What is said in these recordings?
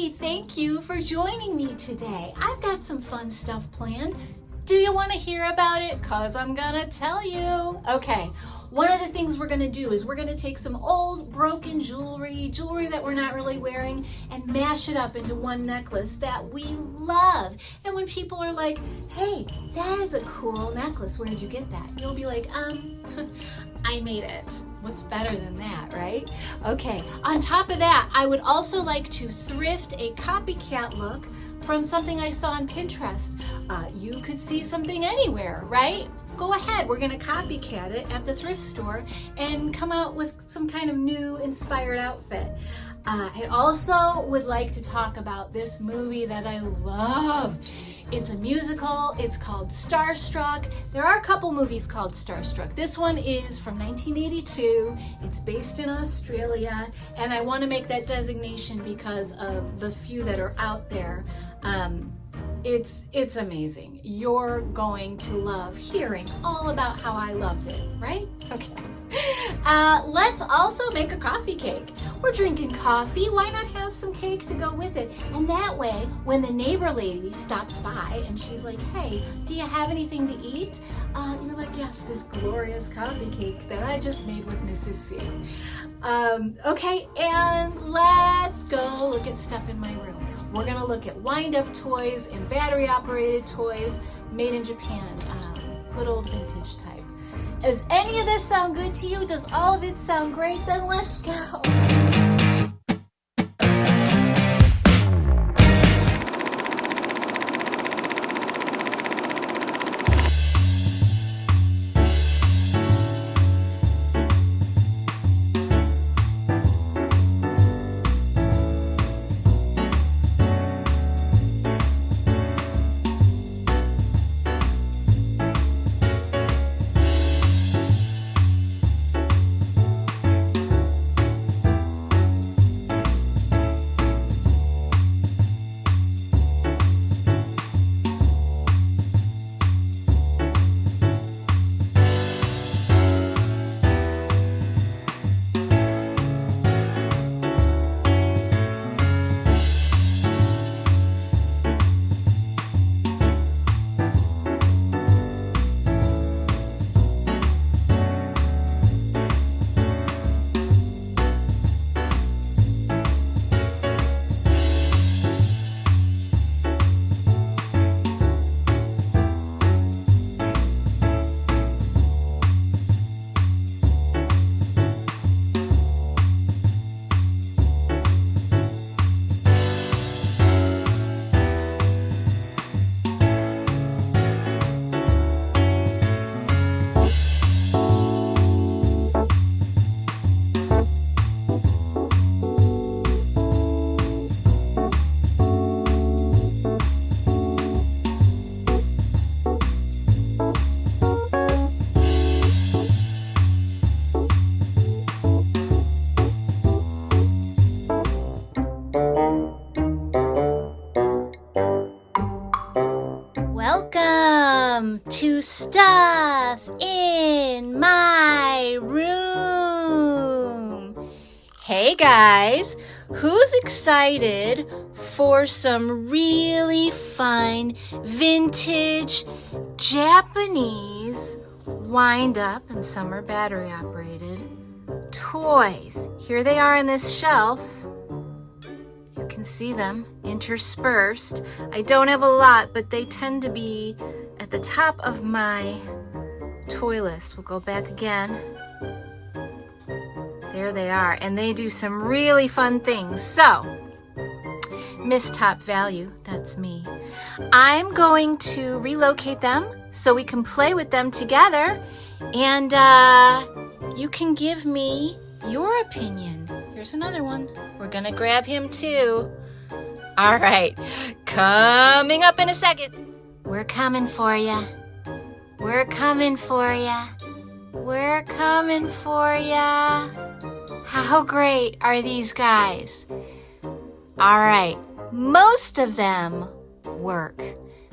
Hey, thank you for joining me today. I've got some fun stuff planned. Do you want to hear about it? 'Cause I'm gonna tell you. Okay, one of the things we're gonna do is we're gonna take some old broken jewelry that we're not really wearing, and mash it up into one necklace that we love. And when people are like, hey, that is a cool necklace, where did you get that? You'll be like, I made it. What's better than that, right? Okay, on top of that, I would also like to thrift a copycat look from something I saw on Pinterest. You could see something anywhere, right? Go ahead, we're gonna copycat it at the thrift store and come out with some kind of new inspired outfit. I also would like to talk about this movie that I love. It's a musical, it's called Starstruck. There are a couple movies called Starstruck. This one is from 1982. It's based in Australia, and I want to make that designation because of the few that are out there. It's amazing. You're going to love hearing all about how I loved it, right? Okay. Let's also make a coffee cake. We're drinking coffee. Why not have some cake to go with it? And that way, when the neighbor lady stops by and she's like, hey, do you have anything to eat? You're like, yes, this glorious coffee cake that I just made with Mrs. C. Okay, and let's go look at stuff in my room. We're gonna look at wind-up toys and battery-operated toys made in Japan, good old vintage type. Does any of this sound good to you? Does all of it sound great? Then let's go. Welcome to Stuff in My Room. Hey guys, who's excited for some really fun vintage Japanese wind-up, and some are battery operated, toys? Here they are on this shelf. You can see them interspersed. I don't have a lot, but they tend to be at the top of my toy list. We'll go back again. There they are, and they do some really fun things. So, Miss Top Value, that's me. I'm going to relocate them so we can play with them together, and you can give me your opinion. Here's another one. We're gonna grab him too. All right, coming up in a second. We're coming for ya. We're coming for ya. We're coming for ya. How great are these guys? All right, most of them work.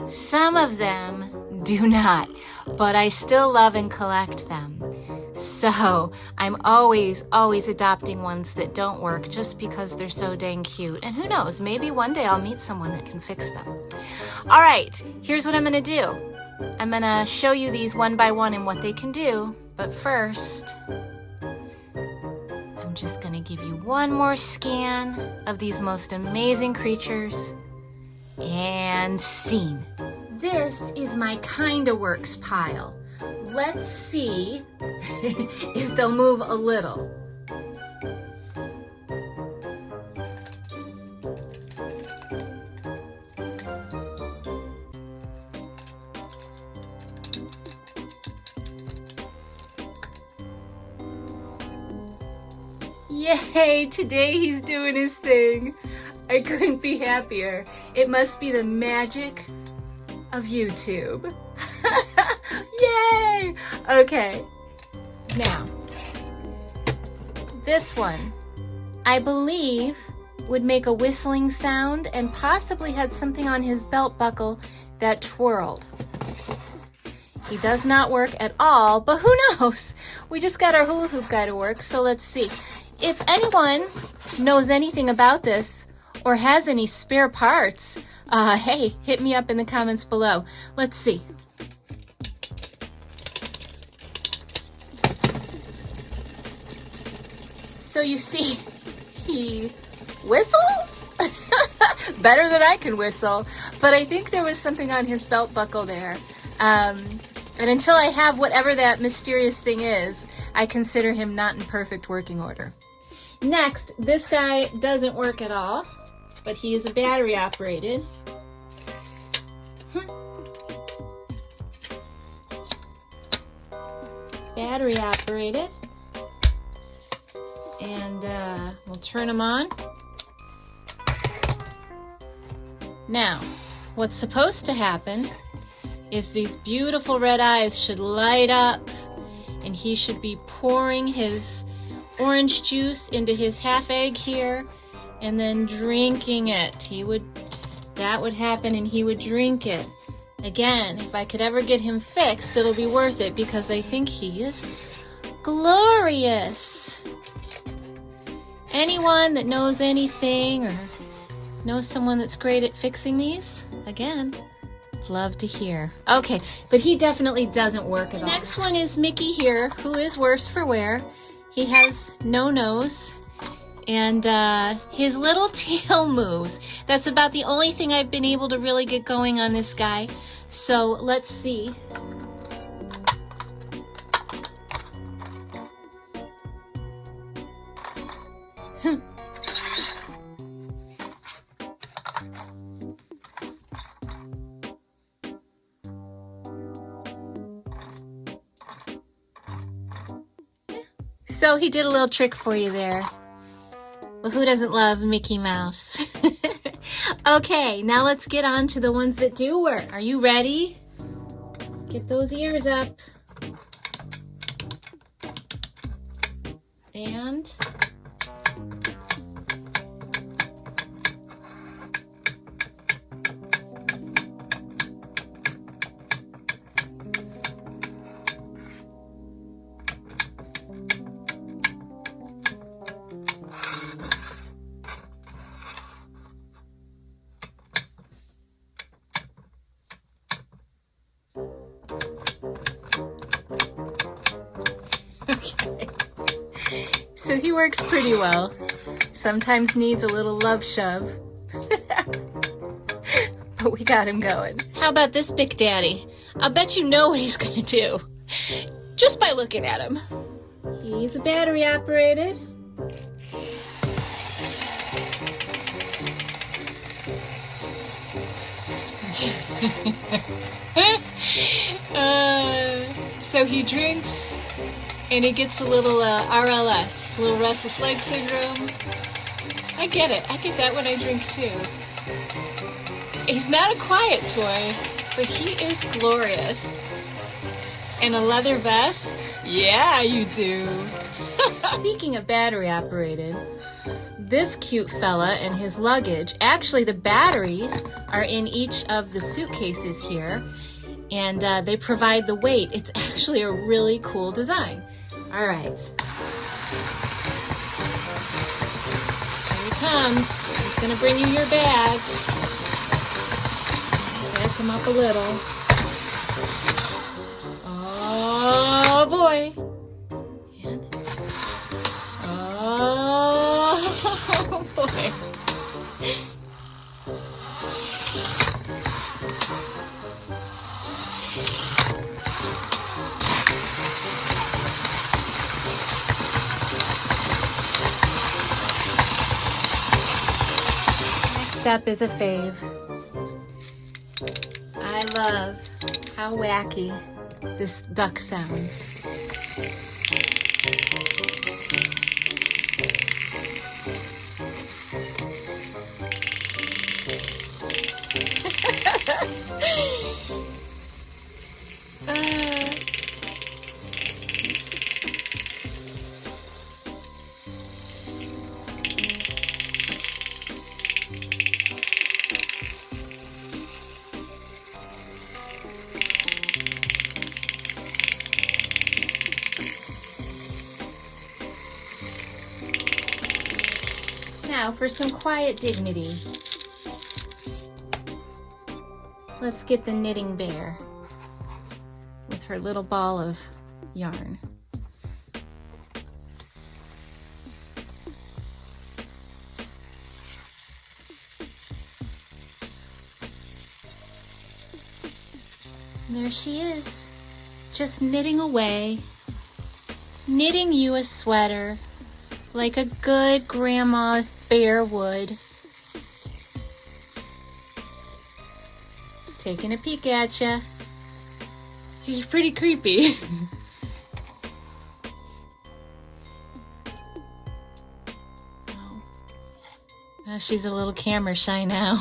Some of them do not, but I still love and collect them. So I'm always adopting ones that don't work just because they're so dang cute. And who knows, maybe one day I'll meet someone that can fix them. All right, here's what I'm gonna do. I'm gonna show you these one by one and what they can do. But first, I'm just gonna give you one more scan of these most amazing creatures. And scene. This is my kinda works pile. Let's see if they'll move a little. Yay, today he's doing his thing. I couldn't be happier. It must be the magic of YouTube. Yay! Okay, now, this one, I believe, would make a whistling sound and possibly had something on his belt buckle that twirled. He does not work at all, but who knows? We just got our hula hoop guy to work, so let's see. If anyone knows anything about this or has any spare parts, hey, hit me up in the comments below. Let's see. So you see, he whistles? Better than I can whistle. But I think there was something on his belt buckle there. And until I have whatever that mysterious thing is, I consider him not in perfect working order. Next, this guy doesn't work at all, but he is a battery operated. Battery operated. And we'll turn him on. Now, what's supposed to happen is these beautiful red eyes should light up and he should be pouring his orange juice into his half egg here and then drinking it. That would happen and he would drink it. Again, if I could ever get him fixed, it'll be worth it because I think he is glorious. Anyone that knows anything or knows someone that's great at fixing these, again, love to hear. Okay, but he definitely doesn't work at all. Next one is Mickey here, who is worse for wear. He has no nose, and his little tail moves. That's about the only thing I've been able to really get going on this guy. So let's see. So he did a little trick for you there. Well, who doesn't love Mickey Mouse? Okay, now let's get on to the ones that do work. Are you ready? Get those ears up. And... so he works pretty well. Sometimes needs a little love shove. But we got him going. How about this Big Daddy? I'll bet you know what he's gonna do. Just by looking at him. He's a battery operated. So he drinks and he gets a little RLS, little restless leg syndrome. I get it. I get that when I drink too. He's not a quiet toy, but he is glorious. And a leather vest? Yeah, you do. Speaking of battery operated, this cute fella and his luggage, actually the batteries are in each of the suitcases here, and they provide the weight. It's actually a really cool design. All right. Here he comes. He's gonna bring you your bags. Back him up a little. Oh boy. And oh boy. Next up is a fave. I love how wacky this duck sounds. Now for some quiet dignity. Let's get the knitting bear with her little ball of yarn. And there she is, just knitting away, knitting you a sweater like a good grandma bear would. Taking a peek at ya. She's pretty creepy. Oh, she's a little camera shy now.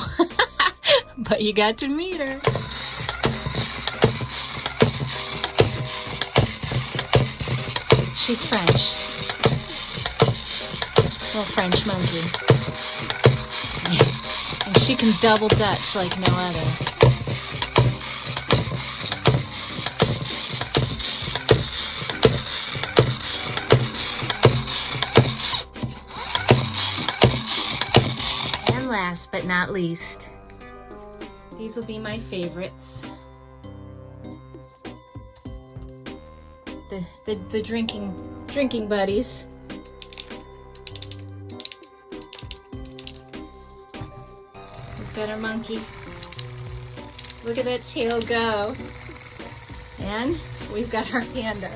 But you got to meet her. She's French. Little French monkey. And she can double Dutch like no other. And last but not least, these will be my favorites. The drinking buddies. We've got our monkey. Look at that tail go. And we've got our panda.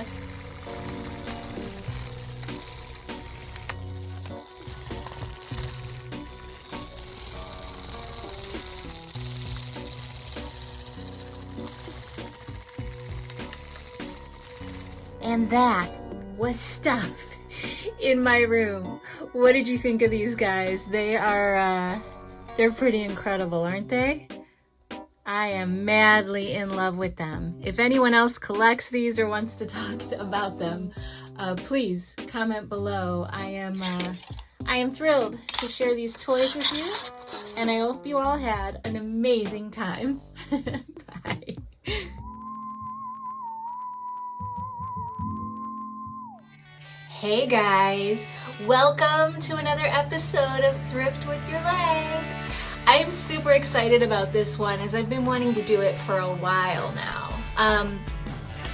And that was stuff in my room. What did you think of these guys? They're pretty incredible, aren't they? I am madly in love with them. If anyone else collects these or wants to talk about them, please comment below. I am thrilled to share these toys with you, and I hope you all had an amazing time. Bye. Hey guys, welcome to another episode of Thrift with Your Legs. I'm super excited about this one as I've been wanting to do it for a while now.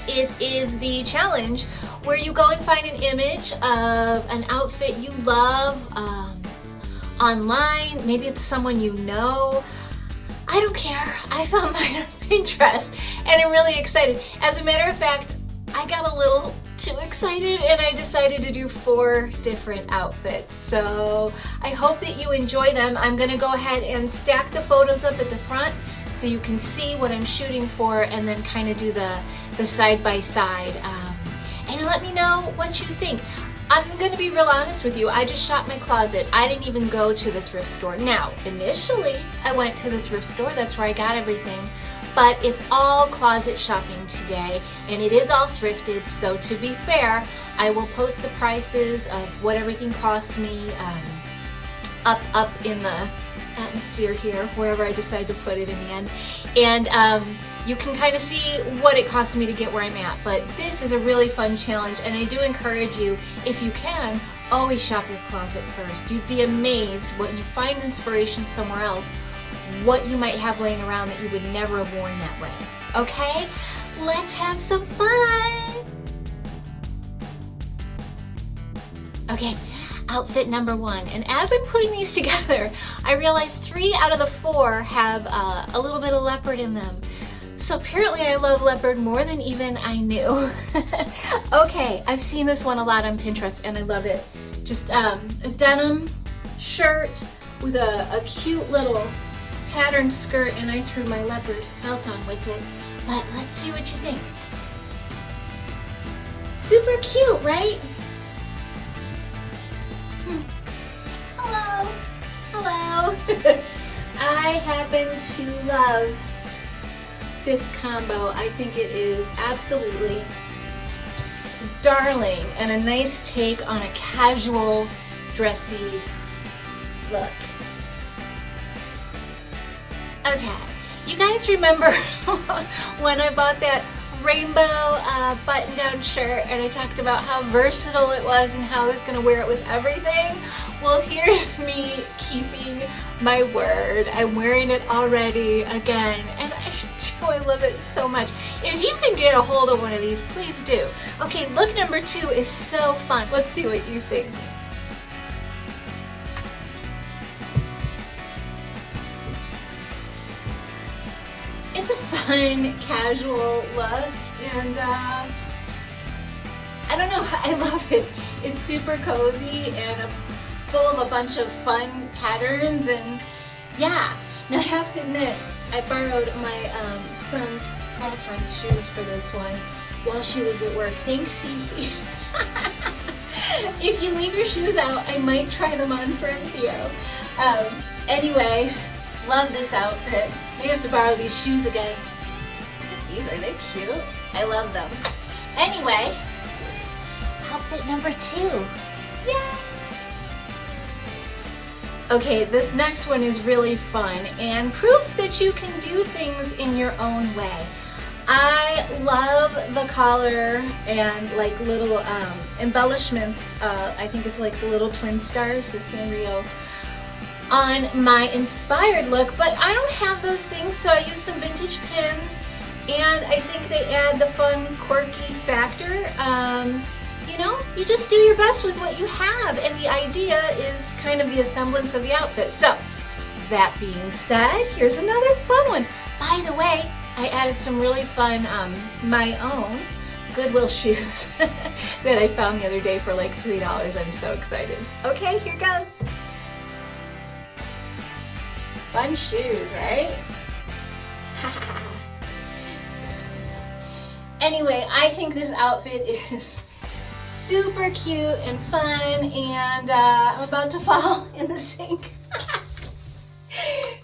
It is the challenge where you go and find an image of an outfit you love online. Maybe it's someone you know. I don't care. I found mine on Pinterest and I'm really excited. As a matter of fact, I got a little too excited and I decided to do 4 different outfits. So I hope that you enjoy them. I'm gonna go ahead and stack the photos up at the front so you can see what I'm shooting for and then kind of do the side by side. And let me know what you think. I'm gonna be real honest with you. I just shopped my closet. I didn't even go to the thrift store. Now, initially I went to the thrift store. That's where I got everything. But it's all closet shopping today, and it is all thrifted, so to be fair, I will post the prices of what everything cost me up in the atmosphere here, wherever I decide to put it in the end. And you can kind of see what it cost me to get where I'm at. But this is a really fun challenge, and I do encourage you, if you can, always shop your closet first. You'd be amazed when you find inspiration somewhere else, what you might have laying around that you would never have worn that way. Okay? Let's have some fun! Okay, outfit number 1. And as I'm putting these together, I realized 3 out of the 4 have a little bit of leopard in them. So apparently I love leopard more than even I knew. Okay, I've seen this one a lot on Pinterest and I love it. Just a denim shirt with a cute little patterned skirt, and I threw my leopard belt on with it. But let's see what you think. Super cute, right? Hello. Hello. I happen to love this combo. I think it is absolutely darling and a nice take on a casual, dressy look. Okay, you guys remember when I bought that rainbow button-down shirt and I talked about how versatile it was and how I was going to wear it with everything? Well, here's me keeping my word. I'm wearing it already again, and I love it so much. If you can get a hold of one of these, please do. Okay, look number 2 is so fun. Let's see what you think. It's a fun, casual look, and I don't know, I love it. It's super cozy and full of a bunch of fun patterns, and yeah. Now I have to admit, I borrowed my son's girlfriend's shoes for this one while she was at work. Thanks, Cece. If you leave your shoes out, I might try them on for a video. Anyway, love this outfit. May have to borrow these shoes again. Look at these, are they cute? I love them. Anyway, outfit number 2. Yay! Okay, this next one is really fun and proof that you can do things in your own way. I love the collar and like little embellishments. I think it's like the little twin stars, the Sanrio, on my inspired look, but I don't have those things, so I use some vintage pins, and I think they add the fun, quirky factor. You know, you just do your best with what you have, and the idea is kind of the semblance of the outfit. So, that being said, here's another fun one. By the way, I added some really fun, my own Goodwill shoes that I found the other day for like $3. I'm so excited. Okay, here goes. Fun shoes, right? Anyway, I think this outfit is super cute and fun, and I'm about to fall in the sink.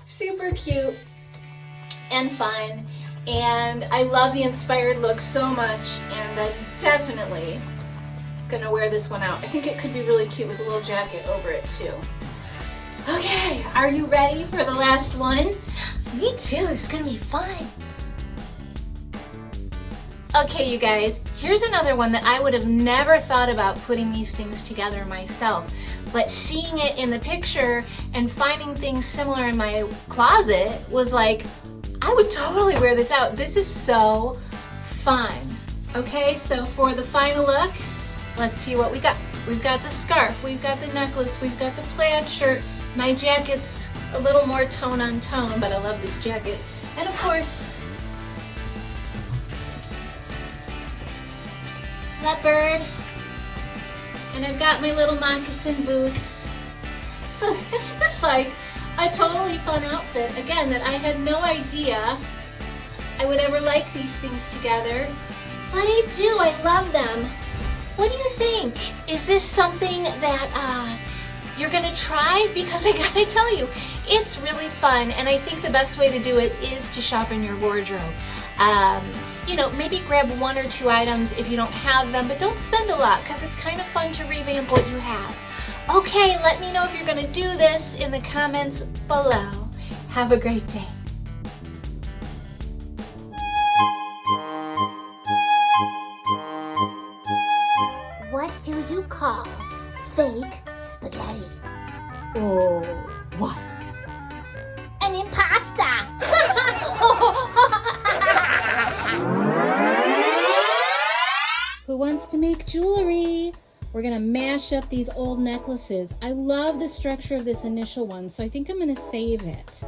Super cute and fun, and I love the inspired look so much, and I'm definitely gonna wear this one out. I think it could be really cute with a little jacket over it too. Okay, are you ready for the last one? Me too, it's gonna be fun. Okay, you guys, here's another one that I would have never thought about putting these things together myself. But seeing it in the picture and finding things similar in my closet was like, I would totally wear this out. This is so fun. Okay, so for the final look, let's see what we got. We've got the scarf, we've got the necklace, we've got the plaid shirt. My jacket's a little more tone on tone, but I love this jacket. And of course, leopard, and I've got my little moccasin boots. So this is like a totally fun outfit. Again, that I had no idea I would ever like these things together, but I do, I love them. What do you think? Is this something that you're gonna try? Because I gotta tell you, it's really fun, and I think the best way to do it is to shop in your wardrobe. You know, maybe grab 1 or 2 items if you don't have them, but don't spend a lot because it's kind of fun to revamp what you have. Okay, let me know if you're gonna do this in the comments below. Have a great day. What do you call fake spaghetti? Oh, what? An impasta! Who wants to make jewelry? We're gonna mash up these old necklaces. I love the structure of this initial one, so I think I'm gonna save it.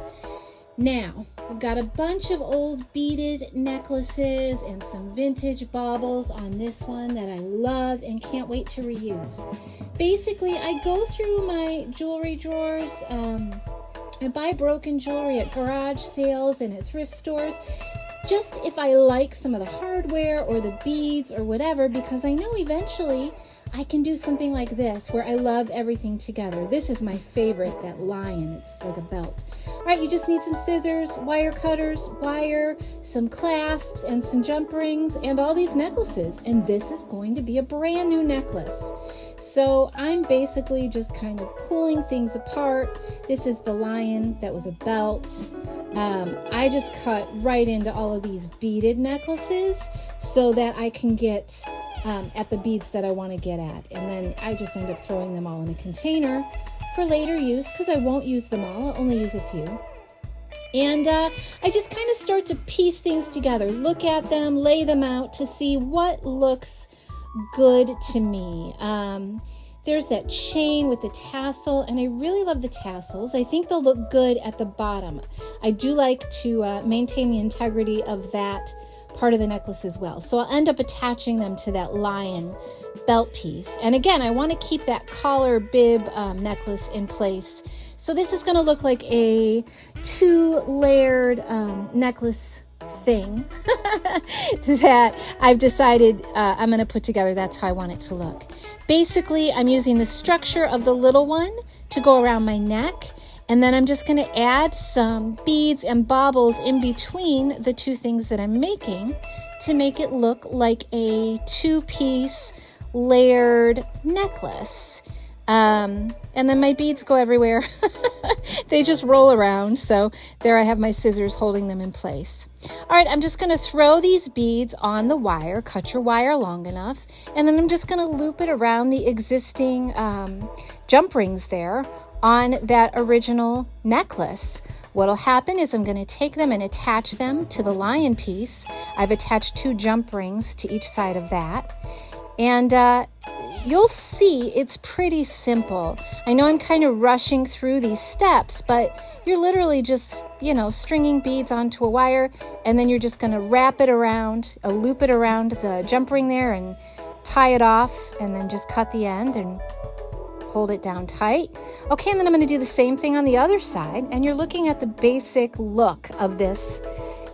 Now, we've got a bunch of old beaded necklaces and some vintage baubles on this one that I love and can't wait to reuse. Basically, I go through my jewelry drawers. I buy broken jewelry at garage sales and at thrift stores, just if I like some of the hardware or the beads or whatever, because I know eventually I can do something like this where I love everything together. This is my favorite, that lion. It's like a belt. All right, you just need some scissors, wire cutters, wire, some clasps, and some jump rings, and all these necklaces. And this is going to be a brand new necklace. So I'm basically just kind of pulling things apart. This is the lion that was a belt. I just cut right into all of these beaded necklaces so that I can get at the beads that I want to get at. And then I just end up throwing them all in a container for later use because I won't use them all. I'll only use a few. And I just kind of start to piece things together, look at them, lay them out to see what looks good to me. There's that chain with the tassel, and I really love the tassels. I think they'll look good at the bottom. I do like to maintain the integrity of that part of the necklace as well. So I'll end up attaching them to that lion belt piece. And again, I want to keep that collar bib necklace in place. So this is going to look like a 2-layered necklace thing that I've decided I'm going to put together. That's how I want it to look. Basically, I'm using the structure of the little one to go around my neck, and then I'm just going to add some beads and baubles in between the two things that I'm making to make it look like a 2-piece layered necklace. And then my beads go everywhere. They just roll around. So there I have my scissors holding them in place. All right, I'm just going to throw these beads on the wire, cut your wire long enough, and then I'm just going to loop it around the existing jump rings there on that original necklace. What'll happen is I'm going to take them and attach them to the lion piece. I've attached 2 jump rings to each side of that. And you'll see it's pretty simple. I know I'm kind of rushing through these steps, but you're literally just, stringing beads onto a wire, and then you're just going to wrap it around, loop it around the jump ring there and tie it off, and then just cut the end and hold it down tight. Okay, and then I'm going to do the same thing on the other side, and you're looking at the basic look of this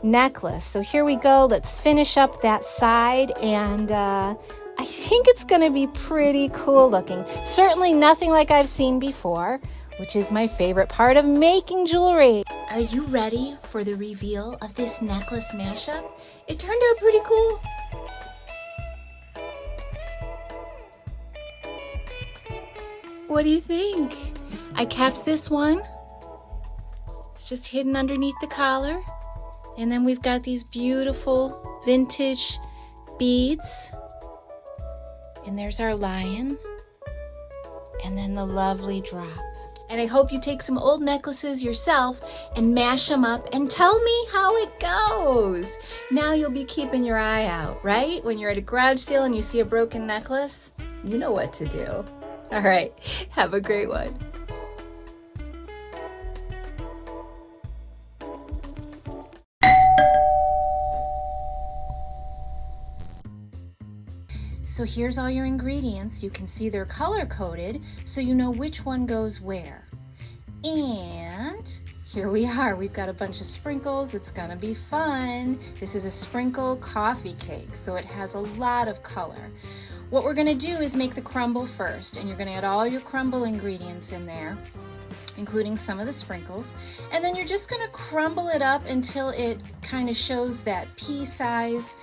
necklace. So here we go. Let's finish up that side, and I think it's going to be pretty cool looking. Certainly nothing like I've seen before, which is my favorite part of making jewelry. Are you ready for the reveal of this necklace mashup? It turned out pretty cool. What do you think? I kept this one. It's just hidden underneath the collar. And then we've got these beautiful vintage beads. And there's our lion. And then the lovely drop. And I hope you take some old necklaces yourself and mash them up and tell me how it goes. Now you'll be keeping your eye out, right? When you're at a garage sale and you see a broken necklace, you know what to do. All right, have a great one. So here's all your ingredients. You can see they're color-coded, so you know which one goes where. And here we are. We've got a bunch of sprinkles. It's gonna be fun. This is a sprinkle coffee cake, so it has a lot of color. What we're gonna do is make the crumble first, and you're gonna add all your crumble ingredients in there, including some of the sprinkles. And then you're just gonna crumble it up until it kind of shows that pea-size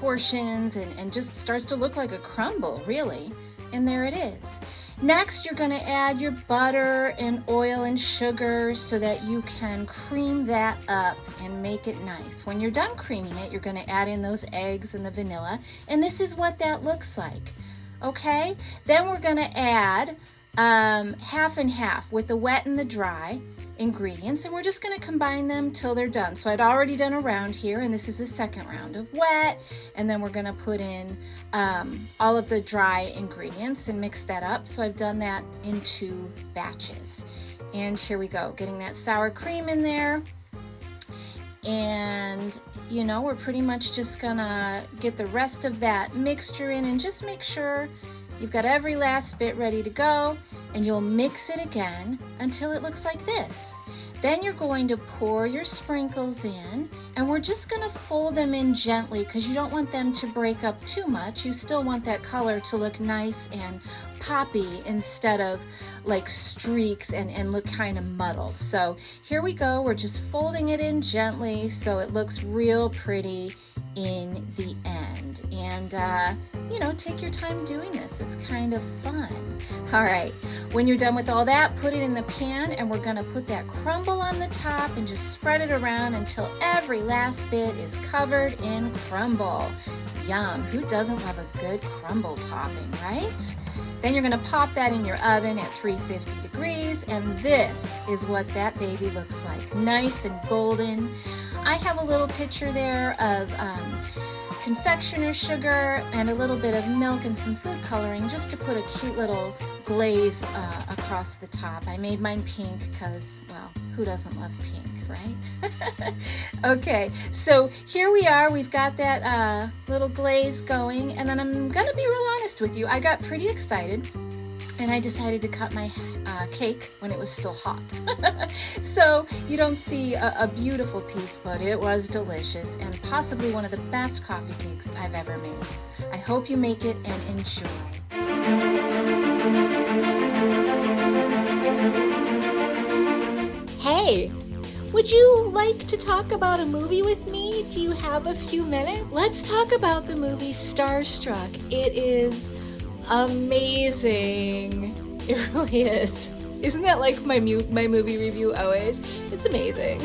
portions and just starts to look like a crumble, really. And there it is. Next, you're gonna add your butter and oil and sugar so that you can cream that up and make it nice. When you're done creaming it, you're gonna add in those eggs and the vanilla, and this is what that looks like, okay? Then we're gonna add half and half with the wet and the dry ingredients, and we're just going to combine them till they're done. So I'd already done a round here, and this is the second round of wet, and then we're going to put in all of the dry ingredients and mix that up. So I've done that in 2 batches, and here we go, getting that sour cream in there. And you know, we're pretty much just gonna get the rest of that mixture in, and just make sure you've got every last bit ready to go, and you'll mix it again until it looks like this. Then you're going to pour your sprinkles in, and we're just gonna fold them in gently because you don't want them to break up too much. You still want that color to look nice and poppy instead of like streaks and look kind of muddled. So here we go, we're just folding it in gently so it looks real pretty in the end. And you know, take your time doing this. It's kind of fun. All right, when you're done with all that, put it in the pan, and we're gonna put that crumble on the top and just spread it around until every last bit is covered in crumble. Yum, who doesn't love a good crumble topping, right? Then you're gonna pop that in your oven at 350 degrees, and this is what that baby looks like, nice and golden. I have a little picture there of confectioner's sugar and a little bit of milk and some food coloring just to put a cute little glaze across the top. I made mine pink because, well, who doesn't love pink, right? Okay, so here we are. We've got that little glaze going, and then I'm gonna be real honest with you. I got pretty excited, and I decided to cut my cake when it was still hot. So you don't see a beautiful piece, but it was delicious and possibly one of the best coffee cakes I've ever made. I hope you make it and enjoy. Hey, would you like to talk about a movie with me? Do you have a few minutes? Let's talk about the movie Starstruck. It is amazing. It really is. Isn't that like my movie review always? It's amazing.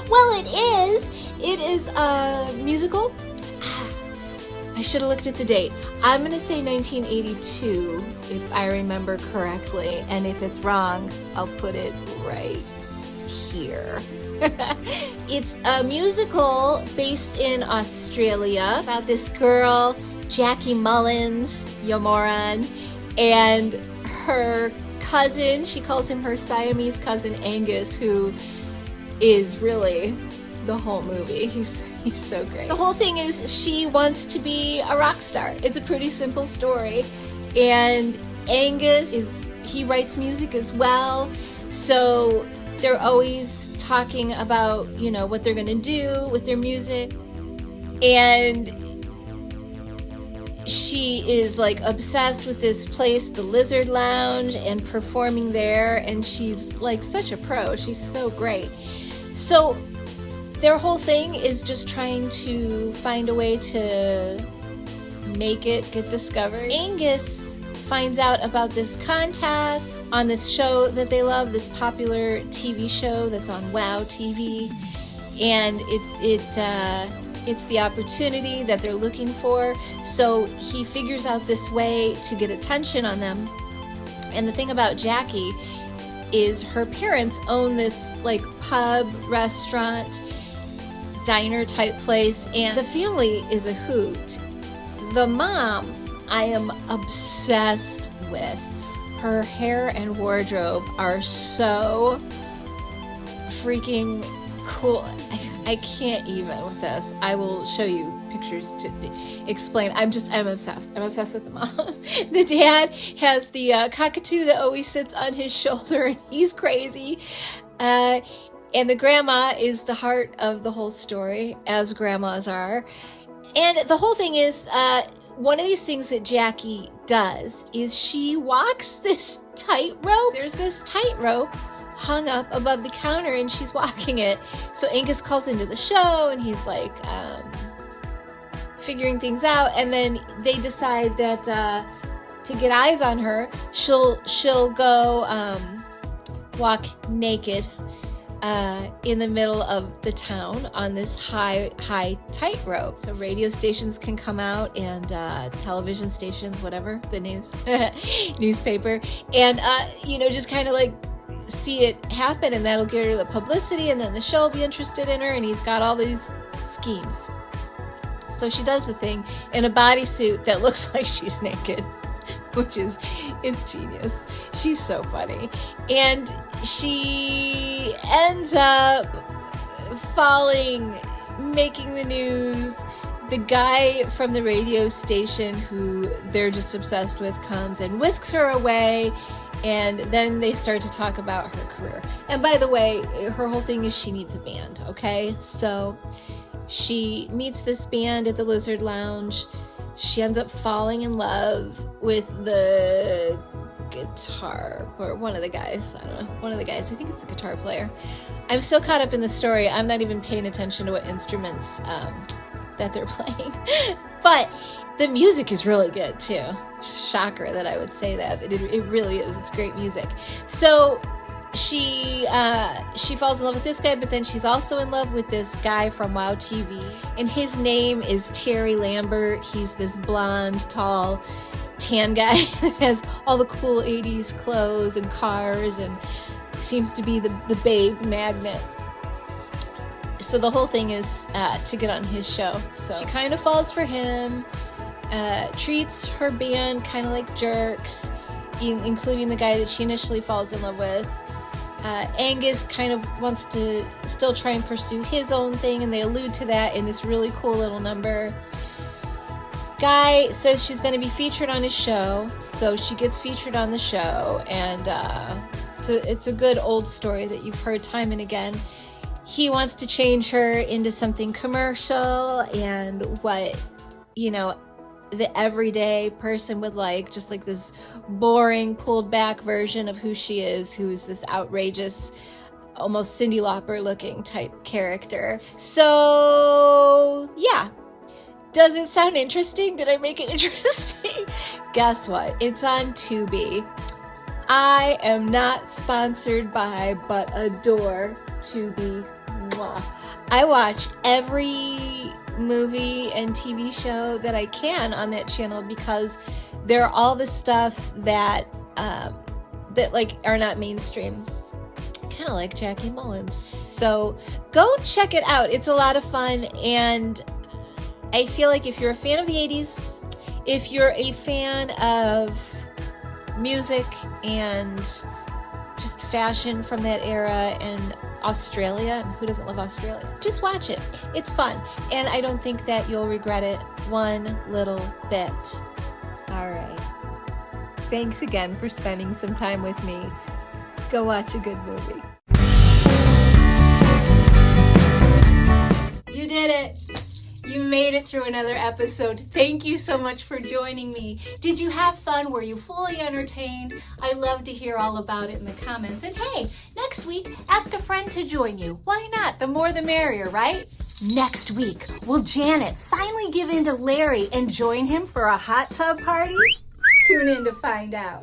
Well, it is. It is a musical. I should have looked at the date. I'm going to say 1982 if I remember correctly, and if it's wrong, I'll put it right here. It's a musical based in Australia about this girl, Jackie Mullins, you moron, and her cousin. She calls him her Siamese cousin Angus, who is really the whole movie. He's so great. The whole thing is she wants to be a rock star. It's a pretty simple story, and Angus he writes music as well, so they're always talking about, you know, what they're gonna do with their music, and she is like obsessed with this place, the Lizard Lounge, and performing there, and she's like such a pro. She's so great. So their whole thing is just trying to find a way to make it get discovered. Angus finds out about this contest on this show that they love, this popular TV show that's on WOW TV, and it's the opportunity that they're looking for. So he figures out this way to get attention on them. And the thing about Jackie is her parents own this like pub, restaurant, diner type place, and the family is a hoot. The mom, I am obsessed with. Her hair and wardrobe are so freaking cool. I can't even with this. I will show you pictures to explain. I'm obsessed. I'm obsessed with the mom. The dad has the cockatoo that always sits on his shoulder, and he's crazy. And the grandma is the heart of the whole story, as grandmas are. And the whole thing is, one of these things that Jackie does is she walks this tightrope. There's this tightrope hung up above the counter, and she's walking it. So Angus calls into the show, and he's like figuring things out, and then they decide that to get eyes on her, she'll go walk naked in the middle of the town on this high tightrope. So radio stations can come out and television stations, whatever, the news, newspaper, and just kind of like see it happen, and that'll give her the publicity, and then the show will be interested in her, and he's got all these schemes. So she does the thing in a bodysuit that looks like she's naked, it's genius. She's so funny. And she ends up making the news. The guy from the radio station who they're just obsessed with comes and whisks her away, and then they start to talk about her career. And by the way, her whole thing is she needs a band, okay? So she meets this band at the Lizard Lounge. She ends up falling in love with the guitar, or one of the guys. I don't know. One of the guys. I think it's a guitar player. I'm so caught up in the story, I'm not even paying attention to what instruments that they're playing. But the music is really good too. Shocker that I would say that, but it really is. It's great music. So she falls in love with this guy, but then she's also in love with this guy from WOW TV, and his name is Terry Lambert. He's this blonde, tall, tan guy that has all the cool 80s clothes and cars and seems to be the babe magnet. So the whole thing is to get on his show. So she kind of falls for him, treats her band kind of like jerks, including the guy that she initially falls in love with. Angus kind of wants to still try and pursue his own thing, and they allude to that in this really cool little number. Guy says she's going to be featured on his show, so she gets featured on the show, and it's a good old story that you've heard time and again. He wants to change her into something commercial and what, the everyday person would like, just like this boring, pulled back version of who she is, who's this outrageous, almost Cyndi Lauper looking type character. So, yeah. Does it sound interesting? Did I make it interesting? Guess what? It's on Tubi. I am not sponsored by, but adore Tubi. Mwah. I watch every movie and TV show that I can on that channel because they're all the stuff that like are not mainstream. Kind of like Jackie Mullins. So go check it out. It's a lot of fun, and I feel like if you're a fan of the 80s, if you're a fan of music and just fashion from that era and Australia, who doesn't love Australia? Just watch it. It's fun. And I don't think that you'll regret it one little bit. All right. Thanks again for spending some time with me. Go watch a good movie. You did it. You made it through another episode. Thank you so much for joining me. Did you have fun? Were you fully entertained? I love to hear all about it in the comments. And hey, next week, ask a friend to join you. Why not? The more the merrier, right? Next week, will Janet finally give in to Larry and join him for a hot tub party? Tune in to find out.